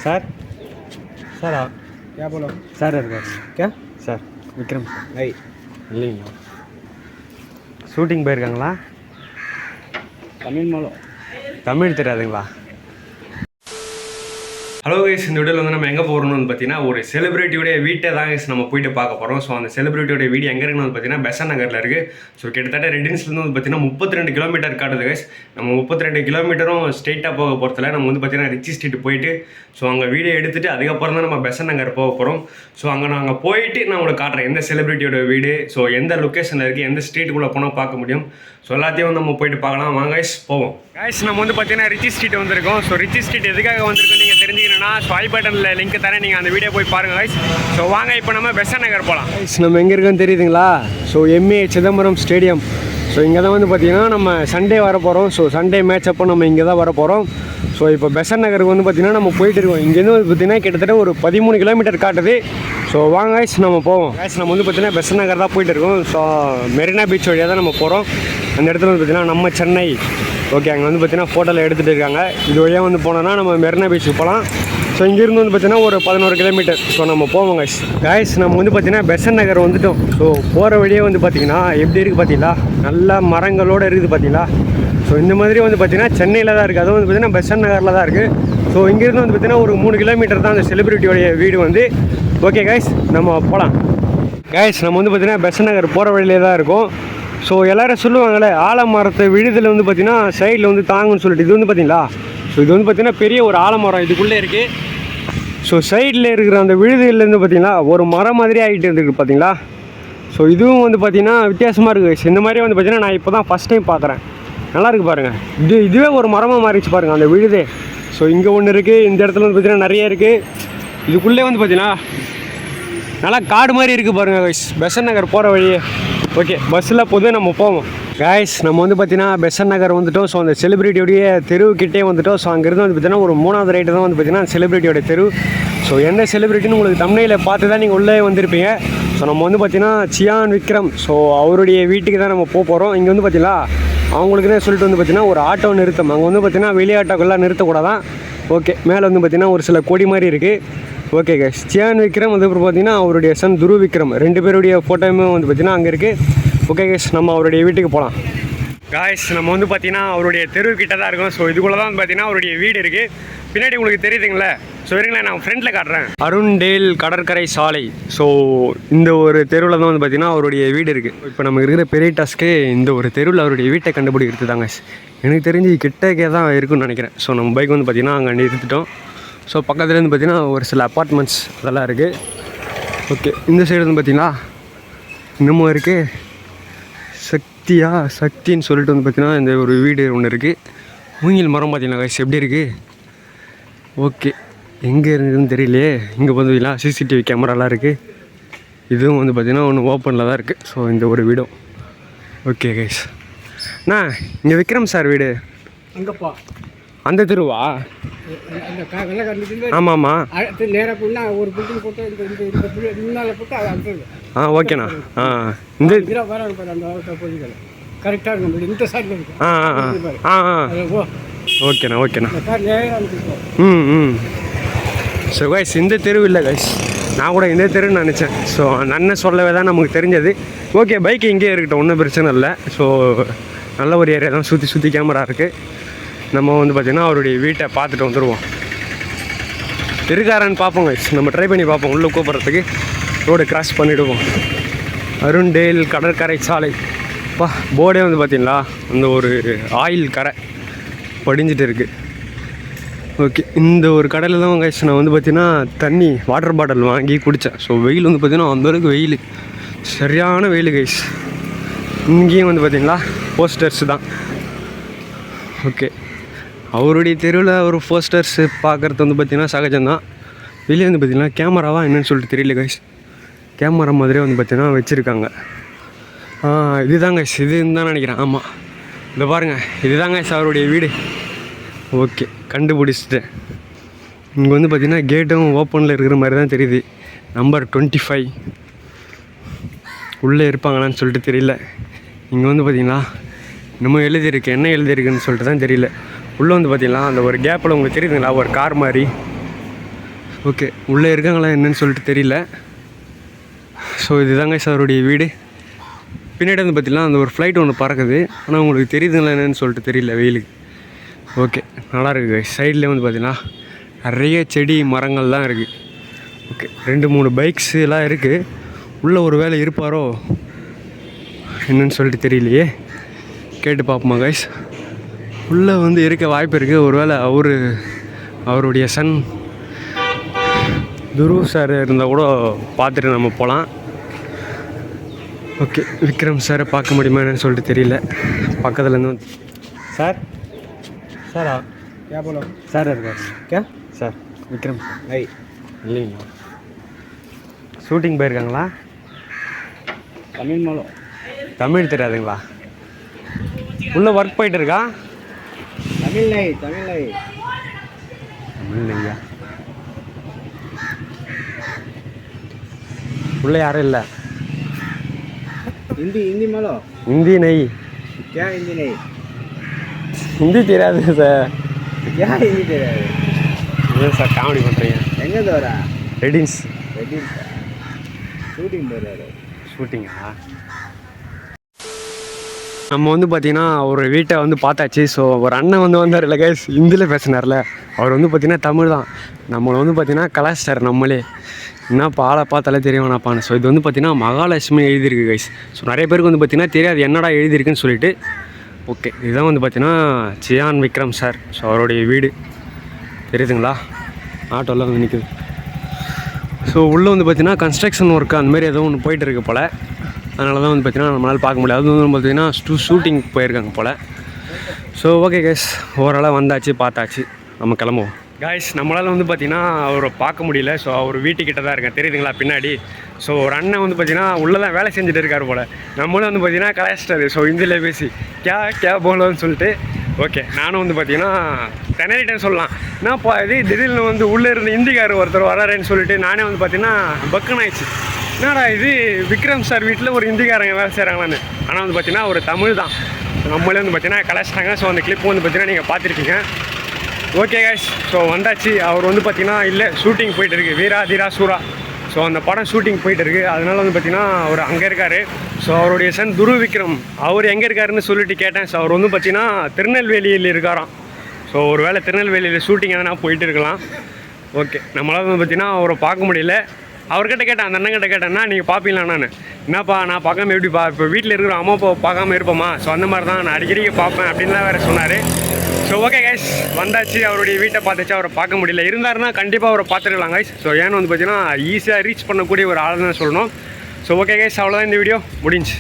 Sir sir आप क्या बोलो सर इधर क्या सर விக்ரம் ஐ இல்லைங்களா ஷூட்டிங் போயிருக்காங்களா? தமிழ் மூலம் தமிழ் தெரியாதுங்களா? ஹலோ கைஸ், இந்த வீடியோவில் வந்து நம்ம எங்கே போகிறோம்னு பார்த்தீங்கன்னா ஒரு செலிபிரிட்டியோடைய வீட்டை தான் கைஸ் நம்ம போயிட்டு பார்க்க போகிறோம். ஸோ அந்த செலிபிரிட்டியோட வீடு எங்கே இருக்குன்னு வந்து பார்த்தீங்கன்னா பெசன்ட் நகரில் இருக்குது. ஸோ கிட்டத்தட்ட ரெட்டின்ஸ்லேருந்து வந்து பார்த்தீங்கன்னா 32 கிலோமீட்டர் காட்டுது கைஸ். நம்ம 32 கிலோமீட்டரும் ஸ்ட்ரெயிட்டாக போக போகிறதில்ல, நம்ம வந்து பார்த்தீங்கன்னா ரிச்சி ஸ்ட்ரீட் போயிட்டு ஸோ அங்கே வீடியோ எடுத்துகிட்டு அதுக்கப்புறம் தான் நம்ம பெசன்ட் நகர் போக போகிறோம். ஸோ அங்கே நாங்கள் போயிட்டு நான் உங்களுக்கு காட்டுறேன் எந்த செலிபிரிட்டியோட வீடு, ஸோ எந்த லொக்கேஷனில் இருக்குது, எந்த ஸ்ட்ரீட்டுக்குள்ளே போனால் பார்க்க முடியும். ஸோ எல்லாத்தையும் வந்து நம்ம போயிட்டு பார்க்கலாம். வாங்க கைஸ் போவோம். கைஸ் நம்ம வந்து பார்த்தீங்கன்னா ரிச்சி ஸ்ட்ரீட் வந்திருக்கோம். ஸோ ரிச்சி ஸ்ட்ரீட் எதுக்காக வந்திருக்கோம் நீங்கள் தெரிஞ்சுக்கணும்னா ஐ பட்டனில் லிங்க் தரேன், நீங்கள் அந்த வீடியோ போய் பாருங்கள் கைஸ். ஸோ வாங்க இப்போ நம்ம பெசன்ட் நகர் போகலாம். கைஸ் நம்ம எங்கே இருக்கோன்னு தெரியுதுங்களா? So MA Chidambaram stadium. So இங்கே தான் வந்து பார்த்தீங்கன்னா நம்ம சண்டே வர போகிறோம். ஸோ சண்டே மேட்ச் அப்போ நம்ம இங்கே தான் வர போகிறோம். ஸோ இப்போ பெசன்ட் நகருக்கு வந்து பார்த்தீங்கன்னா நம்ம போயிட்டு இருக்கோம். இங்கேருந்து வந்து பார்த்தீங்கன்னா கிட்டத்தட்ட ஒரு 13 கிலோமீட்டர் காட்டுது. ஸோ வாங்க கைஸ் நம்ம போவோம். கைஸ் நம்ம வந்து பார்த்தீங்கன்னா பெசன்ட் நகர் தான் போயிட்டு இருக்கோம். ஸோ மெரினா பீச் வழியாக தான் நம்ம போகிறோம். அந்த இடத்துல வந்து பார்த்தீங்கன்னா நம்ம சென்னை ஓகே, அங்கே வந்து பார்த்தீங்கன்னா ஃபோட்டோவில் எடுத்துகிட்டு இருக்காங்க. இது வழியாக வந்து போனோன்னா நம்ம மெரினா பீச்சுக்கு போகலாம். ஸோ இங்கேருந்து வந்து பார்த்தீங்கன்னா ஒரு 11 கிலோமீட்டர். ஸோ நம்ம போவோம் கைஸ். கைஸ் நம்ம வந்து பார்த்தீங்கன்னா பெசன்ட் நகர் வந்துட்டோம். ஸோ போகிற வழியே வந்து பார்த்தீங்கன்னா எப்படி இருக்குது பார்த்தீங்களா? நல்லா மரங்களோடு இருக்குது பார்த்தீங்களா? ஸோ இந்த மாதிரி வந்து பார்த்தீங்கன்னா சென்னையில் தான் இருக்குது, அதுவும் வந்து பார்த்தீங்கன்னா பெசன்ட் நகரில் தான் இருக்குது. ஸோ இங்கேருந்து வந்து பார்த்தீங்கன்னா ஒரு 3 கிலோமீட்டர் தான் அந்த செலிபிரிட்டியோடைய வீடு வந்து. ஓகே கைஸ் நம்ம போகலாம். கைஸ் நம்ம வந்து பார்த்தீங்கன்னா பெசன்ட் நகர் போகிற வழியிலே தான் இருக்கும். ஸோ எல்லோரும் சொல்லுவாங்களே ஆலமரத்தை விழுதில் வந்து பார்த்தீங்கன்னா சைடில் வந்து தாங்குன்னு சொல்லிட்டு, இது வந்து பார்த்தீங்களா? ஸோ இது வந்து பார்த்தீங்கன்னா பெரிய ஒரு ஆலமரம் இதுக்குள்ளே இருக்குது. ஸோ சைடில் இருக்கிற அந்த விழுதுலேருந்து பார்த்தீங்கன்னா ஒரு மரம் மாதிரி ஆகிட்டு இருக்குது பார்த்தீங்களா? ஸோ இதுவும் வந்து பார்த்தீங்கன்னா வித்தியாசமாக இருக்குது. இந்த மாதிரி வந்து பார்த்தீங்கன்னா நான் இப்போ தான் ஃபஸ்ட் டைம் பார்க்குறேன். நல்லாயிருக்கு பாருங்கள். இதுவே ஒரு மரமாக மாறிச்சு பாருங்கள் அந்த விழுதே. ஸோ இங்கே ஒன்று இருக்குது, இந்த இடத்துல வந்து பார்த்தீங்கன்னா நிறைய இருக்குது. இதுக்குள்ளே வந்து பார்த்தீங்கன்னா நல்லா காடு மாதிரி இருக்குது பாருங்கள் கைஸ், பெசன்ட் நகர் போகிற வழியே. ஓகே பஸ்ஸில் போது நம்ம போவோம். கைஸ் நம்ம வந்து பார்த்தீங்கன்னா பெசன்ட் நகர் வந்துவிட்டோம். ஸோ அந்த செலிபிரிட்டியோடைய தெருவுக்கிட்டே வந்துவிட்டோம். ஸோ அங்கேருந்து வந்து பார்த்தீங்கன்னா ஒரு 3வது ரைட்டு தான் வந்து பார்த்தீங்கன்னா செலிபிரிட்டியோட தெரு. ஸோ எந்த செலிபிரிட்டின்னு உங்களுக்கு தமிழில் பார்த்து தான் நீங்கள் உள்ளே வந்திருப்பீங்க. ஸோ நம்ம வந்து பார்த்தீங்கன்னா சியான் விக்ரம், ஸோ அவருடைய வீட்டுக்கு தான் நம்ம போக போகிறோம். இங்கே வந்து பார்த்தீங்களா அவங்களுக்குன்னே சொல்லிட்டு வந்து பார்த்தீங்கன்னா ஒரு ஆட்டோ நிறுத்தம், அங்கே வந்து பார்த்தீங்கன்னா வெளியாட்டோக்கெல்லாம் நிறுத்தக்கூடாதான். ஓகே மேலே வந்து பார்த்தீங்கன்னா ஒரு சில கொடி மாதிரி இருக்குது. ஓகே கைஸ் சியான் விக்ரம் அதுக்கப்புறம் பார்த்தீங்கன்னா அவருடைய சன் துருவ் விக்ரம் 2 பேருடைய ஃபோட்டோவுமே வந்து பார்த்தீங்கன்னா அங்கே இருக்குது. ஓகே கைஸ் நம்ம அவருடைய வீட்டுக்கு போகலாம். காய்ஸ் நம்ம வந்து பார்த்தீங்கன்னா அவருடைய தெருவுக்கிட்ட தான் இருக்கும். ஸோ இதுக்குள்ளே தான் பார்த்தீங்கன்னா அவருடைய வீடு இருக்குது. பின்னாடி உங்களுக்கு தெரியுதுங்களே? ஸோ இருங்களேன் நான் ஃப்ரெண்டில் காட்டுறேன். அருண்டேல் கடற்கரை சாலை. ஸோ இந்த ஒரு தெருவில் தான் வந்து பார்த்தீங்கன்னா அவருடைய வீடு இருக்குது. இப்போ நமக்கு இருக்கிற பெரிய டாஸ்க்கு இந்த ஒரு தெருவில் அவருடைய வீட்டை கண்டுபிடிக்கிறது தாங்க. எனக்கு தெரிஞ்சு கிட்டக்கே தான் இருக்குன்னு நினைக்கிறேன். ஸோ நம்ம பைக் வந்து பார்த்திங்கன்னா அங்கே நிறுத்திட்டோம். ஸோ பக்கத்தில் வந்து பார்த்திங்கன்னா ஒரு சில அப்பார்ட்மெண்ட்ஸ் அதெல்லாம் இருக்குது. ஓகே இந்த சைடு வந்து பார்த்திங்கன்னா இன்னமும் இருக்குது சக்தின்னு சொல்லிட்டு வந்து பார்த்திங்கன்னா இந்த ஒரு வீடு ஒன்று இருக்குது. மூங்கில் மரம் பார்த்திங்கன்னா கைஸ் எப்படி இருக்குது? ஓகே எங்கே இருக்குதுன்னு தெரியலையே. இங்கே பார்த்தீங்கன்னா சிசிடிவி கேமராலாம் இருக்குது. இதுவும் வந்து பார்த்திங்கன்னா ஒன்று ஓப்பனில் தான் இருக்குது. ஸோ இந்த ஒரு வீடும் ஓகே கைஸ். அண்ணா இங்கே விக்ரம் சார் வீடு அங்கப்பா அந்த தெருவா? ஆமாம் ஆமாம் நேராக போனால் ஒரு பில்டிங் போட்டு முன்னால் போட்டு அது ஓகேண்ணா. இந்த கரெக்டாக இருக்கும் இந்த சைடில் இருக்கு. ஓகேண்ணா. ஸோ கைஸ் இந்த தெரு இல்லை கைஸ், நான் கூட இந்த தெருன்னு நினச்சேன். ஸோ அந்த அண்ணன் சொல்லவே தான் நமக்கு தெரிஞ்சது. ஓகே பைக் இங்கேயே இருக்கட்டும், ஒன்றும் பிரச்சனை இல்லை. ஸோ நல்ல ஒரு ஏரியா தான், சுற்றி கேமரா இருக்குது. நம்ம வந்து பார்த்திங்கன்னா அவருடைய வீட்டை பார்த்துட்டு வந்துடுவோம். இருக்காரான்னு பார்ப்போம் கைஸ், நம்ம ட்ரை பண்ணி பார்ப்போம். உள்ளே கூப்பிட்றதுக்கு ரோடு கிராஸ் பண்ணிவிடுவோம். அருண்டேல் கடற்கரை சாலை போர்டே வந்து பார்த்திங்களா அந்த ஒரு ஆயில் கரை படிஞ்சிட்டு இருக்குது. ஓகே இந்த ஒரு கடையில் தான் கைஸ் நான் வந்து பார்த்திங்கன்னா தண்ணி வாட்டர் பாட்டில் வாங்கி குடித்தேன். ஸோ வெயில் வந்து பார்த்திங்கன்னா அந்தளவுக்கு வெயில், சரியான வெயில் கைஸ். இங்கேயும் வந்து பார்த்திங்களா போஸ்டர்ஸ் தான். ஓகே அவருடைய தெருவில் ஒரு போஸ்டர்ஸ் பார்க்குறது வந்து பார்த்திங்கன்னா சகஜம்தான். வெளியே வந்து பார்த்திங்கன்னா கேமராவா என்னன்னு சொல்லிட்டு தெரியல கைஸ். கேமரா மாதிரியே வந்து பார்த்திங்கன்னா வச்சுருக்காங்க. இதுதாங்க கைஸ், இதுன்னு தான் நினைக்கிறேன். ஆமாம் இதை பாருங்கள், இதுதாங்க கைஸ் அவருடைய வீடு. ஓகே கண்டுபிடிச்சிட்டேன். இங்கே வந்து பார்த்திங்கன்னா கேட்டும் ஓப்பனில் இருக்கிற மாதிரி தான் தெரியுது. நம்பர் 25 உள்ளே இருப்பாங்களான்னு சொல்லிட்டு தெரியல. இங்கே வந்து பார்த்திங்கன்னா இன்னமும் எழுதியிருக்கு, என்ன எழுதியிருக்குன்னு சொல்லிட்டு தான் தெரியல. உள்ளே வந்து பார்த்திங்கன்னா அந்த ஒரு கேப்பில் உங்களுக்கு தெரியுதுங்களா ஒரு கார் மாதிரி ஓகே, உள்ளே இருக்காங்களா என்னன்னு சொல்லிட்டு தெரியல. ஸோ இதுதாங்க கைஸ் அவருடைய வீடு. பின்னாடி வந்து பார்த்திங்கன்னா அந்த ஒரு ஃப்ளைட் ஒன்று பறக்குது. ஆனால் உங்களுக்கு தெரியுதுங்களா என்னன்னு சொல்லிட்டு தெரியல வெயிலுக்கு. ஓகே, நல்லா இருக்குது கைஸ். சைடில் வந்து பார்த்திங்கன்னா நிறைய செடி மரங்கள்லாம் இருக்குது. ஓகே, 2-3 பைக்ஸ் எல்லாம் இருக்குது. உள்ளே ஒரு வேளை இருப்பாரோ என்னன்னு சொல்லிட்டு தெரியலையே, கேட்டு பார்ப்போமா கைஸ். உள்ளே வந்து இருக்க வாய்ப்பு இருக்குது. ஒரு வேளை அவருடைய சன் துருவ் சார் இருந்தால் கூட பார்த்துட்டு நம்ம போகலாம். ஓகே, விக்ரம் சாரை பார்க்க முடியுமா என்னன்னு சொல்லிட்டு தெரியல. பக்கத்துலேருந்து வந்து சாரா क्या बोलो சார் இருக்கார் क्या சார் விக்ரம் சார் नहीं இல்லைங்களா? ஷூட்டிங் போயிருக்காங்களா? तमिल मालो தமிழ் தெரியாதுங்களா? உள்ளே ஒர்க் போயிட்டு இருக்கா? तमिल नहीं தமிழ் இல்லையா? உள்ளே யாரும் இல்லை. हिंदी मालो ஹிந்தி நெய் क्या हिंदी नहीं ஹிந்தி தெரியாது சார். क्या हिंदी तेरा ஏன் சார் காமெடி பண்ணுறீங்க? எங்கே தோறா ரெடின்ஸ் ரெடி ஷூட்டிங் போகிறாரு. ஷூட்டிங்கா? நம்ம வந்து பார்த்திங்கன்னா ஒரு வீட்டை வந்து பார்த்தாச்சு. ஸோ ஒரு அண்ணன் வந்து வந்தார் இல்லை கைஸ், ஹிந்தியில் பேசினார்ல, அவர் வந்து பார்த்திங்கன்னா தமிழ் தான். நம்மளை வந்து பார்த்திங்கன்னா கலாச்சார் நம்மளே என்ன பாலை பார்த்தாலே தெரியவேணாப்பான்னு. ஸோ இது வந்து பார்த்திங்கன்னா மகாலட்சுமி எழுதியிருக்கு கைஸ். ஸோ நிறைய பேருக்கு வந்து பார்த்திங்கன்னா தெரியாது என்னடா எழுதியிருக்குன்னு சொல்லிட்டு. ஓகே, இதுதான் வந்து பார்த்திங்கன்னா சியான் விக்ரம் சார். ஸோ அவருடைய வீடு தெரியுதுங்களா? ஆட்டோலாம் வந்து நிற்குது. ஸோ உள்ளே வந்து பார்த்திங்கன்னா கன்ஸ்ட்ரக்ஷன் ஒர்க்கு அந்தமாரி ஏதோ ஒன்று போயிட்டுருக்கு போல். அதனால தான் வந்து பார்த்திங்கன்னா நம்மளால் பார்க்க முடியாது. அது வந்து பார்த்திங்கன்னா ஷூட்டிங் போயிருக்காங்க போல். ஸோ ஓகே கைஸ், ஓவராலாக வந்தாச்சு, பார்த்தாச்சு, நம்ம கிளம்புவோம். கைஸ், நம்மளால் வந்து பார்த்திங்கன்னா அவரை பார்க்க முடியல. ஸோ அவர் வீட்டுக்கிட்ட தான் இருக்கேன், தெரியுதுங்களா பின்னாடி. ஸோ ஒரு அண்ணன் வந்து பார்த்திங்கன்னா உள்ளே தான் வேலை செஞ்சுட்டு இருக்கார் போல். நம்மளும் வந்து பார்த்திங்கன்னா கலாச்சிட்டாரு. ஸோ ஹிந்தியில் பேசி கே போலன்னு சொல்லிட்டு. ஓகே, நானும் வந்து பார்த்திங்கன்னா திணறிட்டேன்னு சொல்லலாம். என்னப்பா இது திடீர்னு வந்து உள்ளே இருந்து ஹிந்திக்கார் ஒருத்தர் வராருன்னு சொல்லிட்டு நானே வந்து பார்த்திங்கன்னா பக்குன்னு ஆயிடுச்சு. என்னடா இது விக்ரம் சார் வீட்டில் ஒரு ஹிந்திக்காரங்க வேலை செய்கிறாங்களான்னு. ஆனால் வந்து பார்த்திங்கன்னா ஒரு தமிழ் தான். நம்மளே வந்து பார்த்திங்கன்னா கலாச்சிட்டாங்க. ஸோ அந்த கிளிப் வந்து பார்த்திங்கன்னா நீங்கள் பார்த்துருக்கீங்க. ஓகே கைஸ், ஸோ வந்தாச்சு. அவர் வந்து பார்த்திங்கன்னா இல்லை ஷூட்டிங் போயிட்டு இருக்குது, வீரா தீரா சூரா. ஸோ அந்த படம் ஷூட்டிங் போயிட்டு இருக்குது. அதனால வந்து பார்த்திங்கன்னா அவர் அங்கே இருக்கார். ஸோ அவருடைய சன் துருவ் விக்ரம் அவர் எங்கே இருக்காருன்னு சொல்லிட்டு கேட்டேன். ஸோ அவர் வந்து பார்த்திங்கன்னா திருநெல்வேலியில் இருக்காராம். ஸோ ஒரு வேளை திருநெல்வேலியில் ஷூட்டிங் எதனா போயிட்டு இருக்கலாம். ஓகே, நம்மளால் வந்து பார்த்திங்கன்னா அவரை பார்க்க முடியல. அவர்கிட்ட கேட்டேன், அந்த அண்ணங்கிட்ட கேட்டேன்னா நீங்கள் பார்ப்பீங்களா? நான் என்னப்பா நான் பார்க்காம எப்படிப்பா, இப்போ வீட்டில் இருக்கிற அம்மா அப்பா பார்க்காம இருப்போமா? ஸோ அந்த மாதிரி தான் நான் அடிக்கடிக்கு பார்ப்பேன் அப்படின்லாம் வேறு சொன்னார். ஸோ ஓகே கைஸ், வந்தாச்சு, அவருடைய வீட்டை பார்த்துச்சு. அவரை பார்க்க முடியல. இருந்தாருன்னா கண்டிப்பாக அவரை பார்த்துருக்கலாம் கைஸ். ஸோ ஏன்னு வந்து பார்த்தீங்கன்னா ஈஸியாக ரீச் பண்ணக்கூடிய ஒரு ஆள் தான் சொல்லணும். ஸோ ஓகே கைஸ், அவ்வளோதான் இந்த வீடியோ முடிஞ்சு.